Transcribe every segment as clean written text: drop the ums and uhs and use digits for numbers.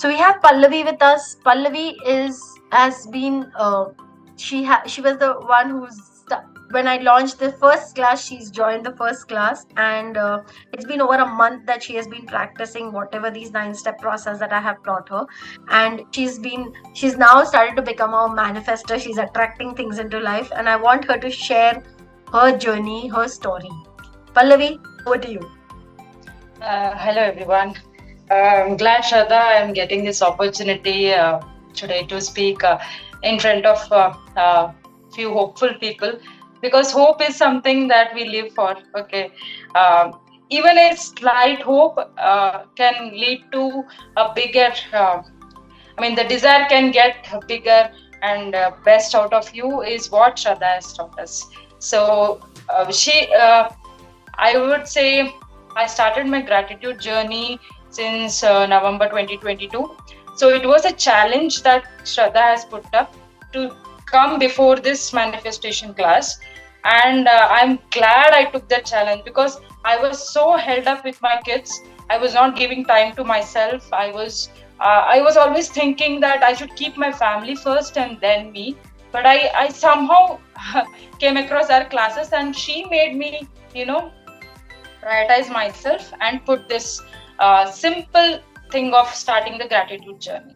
So we have Pallavi with us. Pallavi has been she was the one when I launched the first class, she's joined the first class, and it's been over a month that she has been practicing whatever these 9-step process that I have taught her, and she's now started to become a manifester. She's attracting things into life, and I want her to share her journey, her story. Pallavi, over to you. Hello, everyone. I'm glad, Shraddha, I'm getting this opportunity today to speak in front of few hopeful people, because hope is something that we live for. Okay, uh, even a slight hope can lead to a bigger. The desire can get bigger, and best out of you is what Shraddha has taught us. So she. I would say I started my gratitude journey since November 2022. So it was a challenge that Shraddha has put up to come before this manifestation class. And I'm glad I took that challenge, because I was so held up with my kids. I was not giving time to myself. I was always thinking that I should keep my family first and then me. But I somehow came across our classes, and she made me, prioritize myself and put this simple thing of starting the gratitude journey.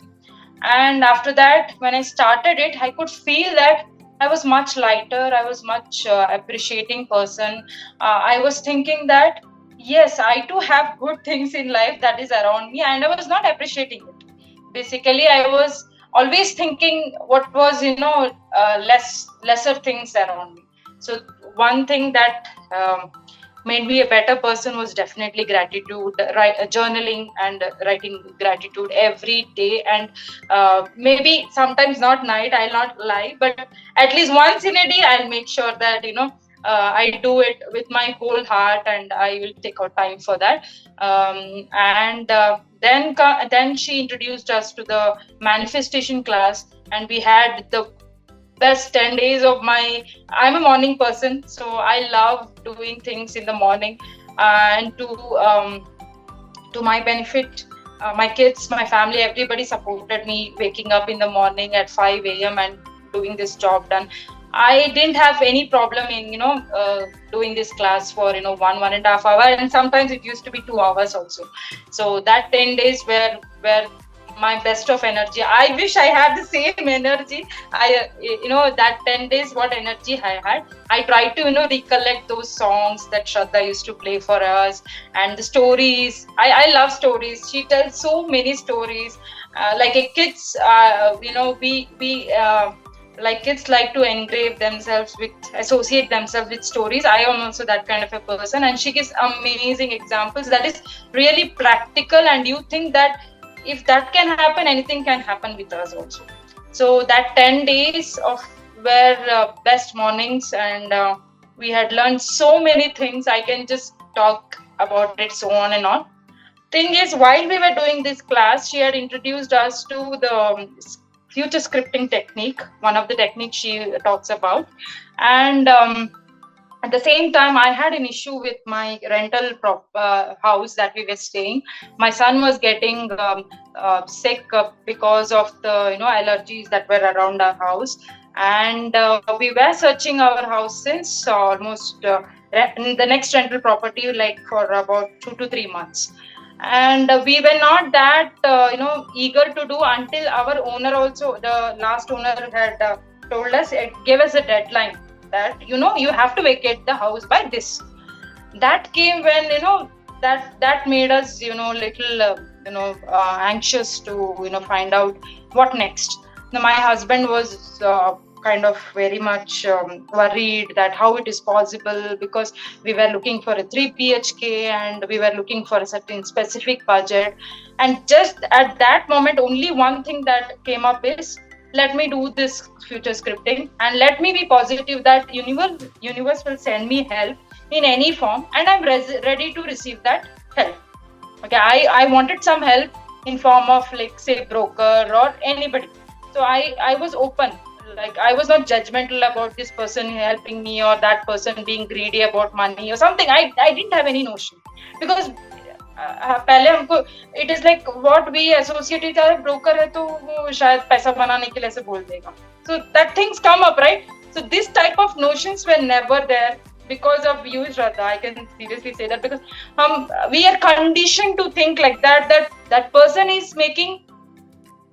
And after that, when I started it, I could feel that I was much lighter. I was much appreciating person. I was thinking that yes, I too have good things in life that is around me, and I was not appreciating it. Basically, I was always thinking what was, lesser things around me. So one thing that made me a better person was definitely gratitude, journaling and writing gratitude every day. And maybe sometimes not night, I'll not lie, but at least once in a day I'll make sure that I do it with my whole heart, and I will take out time for that. And then she introduced us to the manifestation class, and we had the best 10 days of my. I'm a morning person, so I love doing things in the morning. And to my benefit, my kids, my family, everybody supported me waking up in the morning at 5 a.m. and doing this job done. I didn't have any problem in doing this class for 1.5 hour, and sometimes it used to be 2 hours also. So that 10 days were my best of energy. I wish I had the same energy. That 10 days, what energy I had. I tried to recollect those songs that Shraddha used to play for us, and the stories. I love stories. She tells so many stories. Like a kids, we like kids like to engrave themselves with, associate themselves with stories. I am also that kind of a person, and she gives amazing examples that is really practical, and you think that if that can happen, anything can happen with us also. So that 10 days of were best mornings, and we had learned so many things. I can just talk about it so on and on. Thing is, while we were doing this class, she had introduced us to the future scripting technique, one of the techniques she talks about. And at the same time, I had an issue with my rental house that we were staying. My son was getting sick because of the allergies that were around our house, and we were searching our house since almost the next rental property, like for about 2 to 3 months. And we were not that eager to do until our owner, also the last owner, had told us, it gave us a deadline that you have to vacate the house by this. That came when that made us little anxious to find out what next. Now, my husband was kind of very much worried that how it is possible, because we were looking for a 3 bhk and we were looking for a certain specific budget. And just at that moment, only one thing that came up is, let me do this future scripting, and let me be positive that universe will send me help in any form, and I'm ready to receive that help. Okay, I wanted some help in form of, like, say, broker or anybody. So I was open. Like, I was not judgmental about this person helping me or that person being greedy about money or something. I didn't have any notion, because पहले हमको it is like what we associate with broker है तो वो शायद पैसा बनाने के लिए ऐसे बोल देगा. So that things come up, right? So this type of notions were never there because of you, Shraddha. I can seriously say that because we are conditioned to think like that person is making,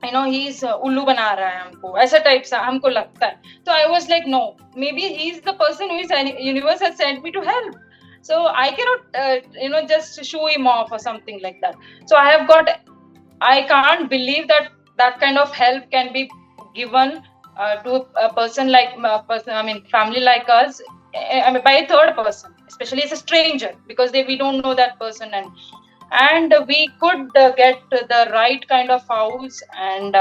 he is उल्लू बना रहा है हमको, ऐसा type सा हमको लगता है. So I was like, no, maybe he is the person who is universe has sent me to help. So I cannot just shoo him off or something like that. So I can't believe that kind of help can be given to a person like family like us, by a third person, especially as a stranger, because we don't know that person, and we could get the right kind of house, and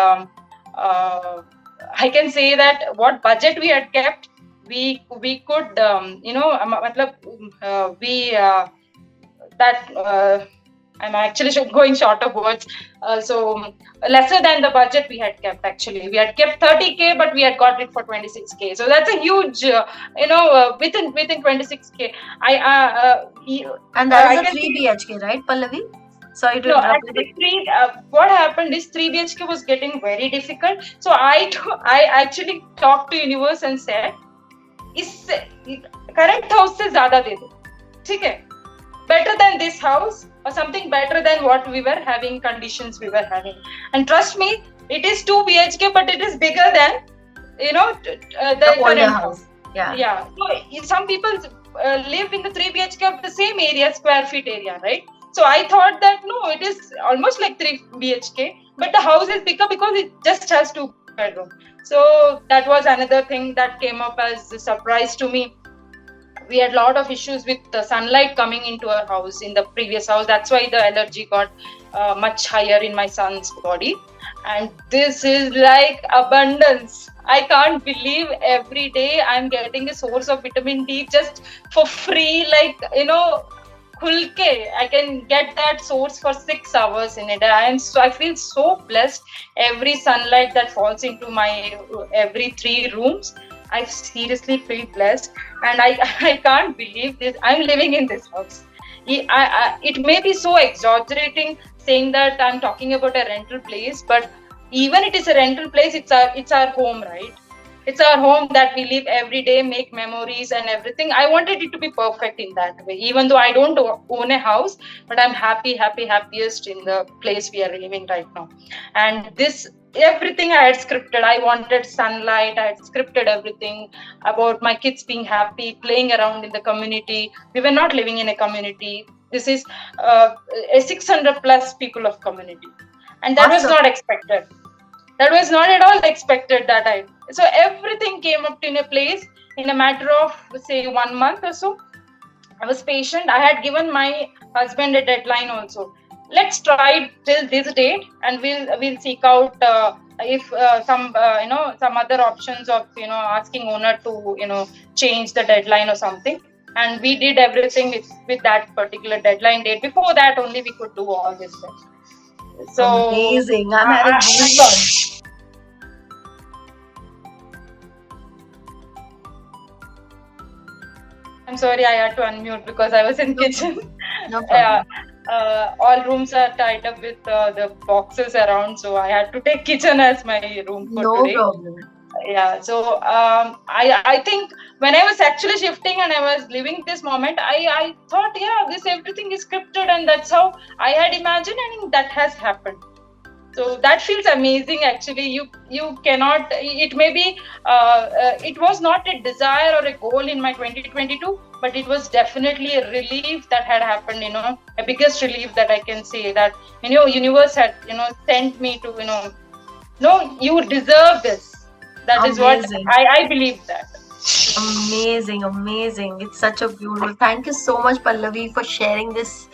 I can say that what budget we had kept, we could I'm actually going short of words. So lesser than the budget we had kept. Actually, we had kept 30K, but we had got it for 26K. So that's a huge, within 26K. And that is a 3 BHK, right, Pallavi? Sorry to interrupt. Actually, what happened is 3 BHK was getting very difficult. So I actually talked to universe and said, "Is current house se zyada de do, theek hai? Better than this house, or something better than what we were having, conditions we were having." And trust me, it is 2 BHK, but it is bigger than the current house. Yeah. So some people live in the 3 BHK of the same area, square feet area, right? So I thought that no, it is almost like 3 BHK, but the house is bigger because it just has 2 bedrooms. So that was another thing that came up as a surprise to me. We had a lot of issues with the sunlight coming into our house in the previous house. That's why the allergy got much higher in my son's body. And this is like abundance. I can't believe every day I'm getting a source of vitamin D just for free, like, khulke. I can get that source for 6 hours in a day. I feel so blessed. Every sunlight that falls into my every 3 rooms, I seriously feel blessed, and I can't believe this. I'm living in this house. It may be so exaggerating saying that I'm talking about a rental place, but even it is a rental place, it's our home, right? It's our home that we live every day, make memories and everything. I wanted it to be perfect in that way, even though I don't own a house, but I'm happiest in the place we are living right now. And this, everything I had scripted. I wanted sunlight. I had scripted everything about my kids being happy, playing around in the community. We were not living in a community. This is a 600 plus people of community. And that was not expected. That was not at all expected so everything came up in a place in a matter of, say, 1 month or so. I was patient. I had given my husband a deadline also. Let's try till this date, and we'll seek out if some other options of asking owner to change the deadline or something. And we did everything with that particular deadline date. Before that, only we could do all this stuff. So amazing! I'm having goosebumps. I'm sorry, I had to unmute because I was in kitchen. No problem. All rooms are tied up with the boxes around, so I had to take kitchen as my room for today. No problem. Yeah, so I think when I was actually shifting and I was living this moment, I thought, this everything is scripted, and that's how I had imagined, and that has happened. So that feels amazing. Actually, you cannot. It may be. It was not a desire or a goal in my 2022, but it was definitely a relief that had happened. A biggest relief that I can say, that universe had sent me to no, you deserve this. That amazing. Is what I believe that. Amazing. It's such a beautiful. Thank you so much, Pallavi, for sharing this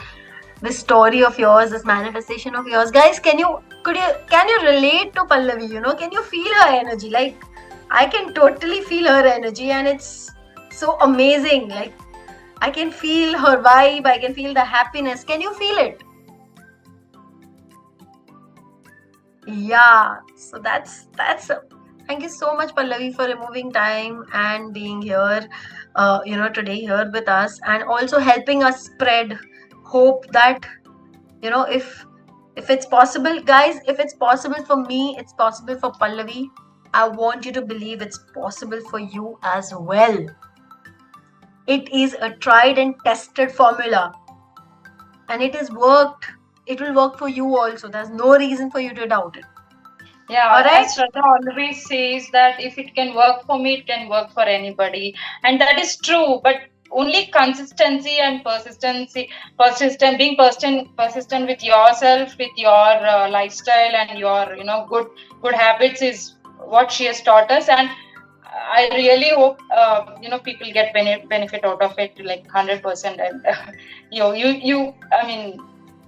story of yours, this manifestation of yours. Guys, can you relate to Pallavi? Can you feel her energy? Like, I can totally feel her energy, and it's so amazing. Like, I can feel her vibe. I can feel the happiness. Can you feel it? Yeah. So that's thank you so much, Pallavi, for removing time and being here, today here with us, and also helping us spread hope that You know, if it's possible, guys, if it's possible for me, it's possible for Pallavi. I want you to believe it's possible for you as well. It is a tried and tested formula, and it has worked. It will work for you also. There's no reason for you to doubt it. All Yeah, right? as Shraddha always says that if it can work for me, it can work for anybody, and that is true. But only consistency and being persistent with yourself, with your lifestyle and your good habits is what she has taught us. And I really hope people get benefit out of it like 100%. And I mean,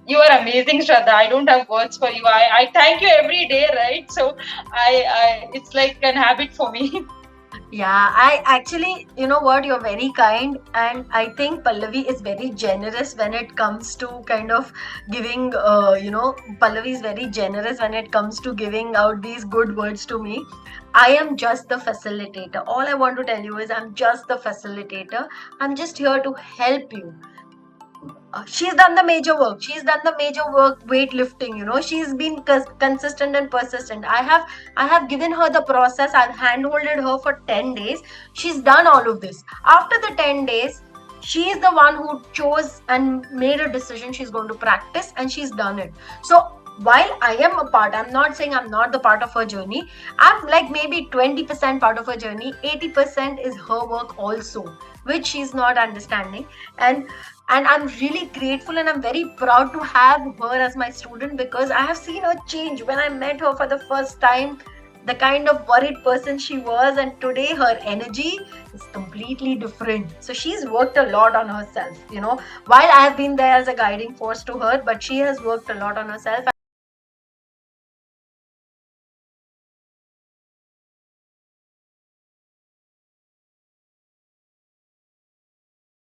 you are amazing, Shraddha. I don't have words for you. I thank you every day, right? So I it's like an habit for me. Yeah, I actually, you know what, you're very kind, and I think Pallavi is very generous when it comes to kind of giving, Pallavi is very generous when it comes to giving out these good words to me. I am just the facilitator. All I want to tell you is I'm just the facilitator. I'm just here to help you. She's done the major work. She's done the major work, weightlifting. She's been consistent and persistent. I have given her the process. I've handholded her for 10 days. She's done all of this. After the 10 days, she is the one who chose and made a decision. She's going to practice, and she's done it. So while I am a part, I'm not saying I'm not the part of her journey. I'm like maybe 20% part of her journey. 80% is her work also, which she's not understanding. And I'm really grateful, and I'm very proud to have her as my student, because I have seen her change. When I met her for the first time, the kind of worried person she was, and today her energy is completely different. So she's worked a lot on herself, while I have been there as a guiding force to her, but she has worked a lot on herself.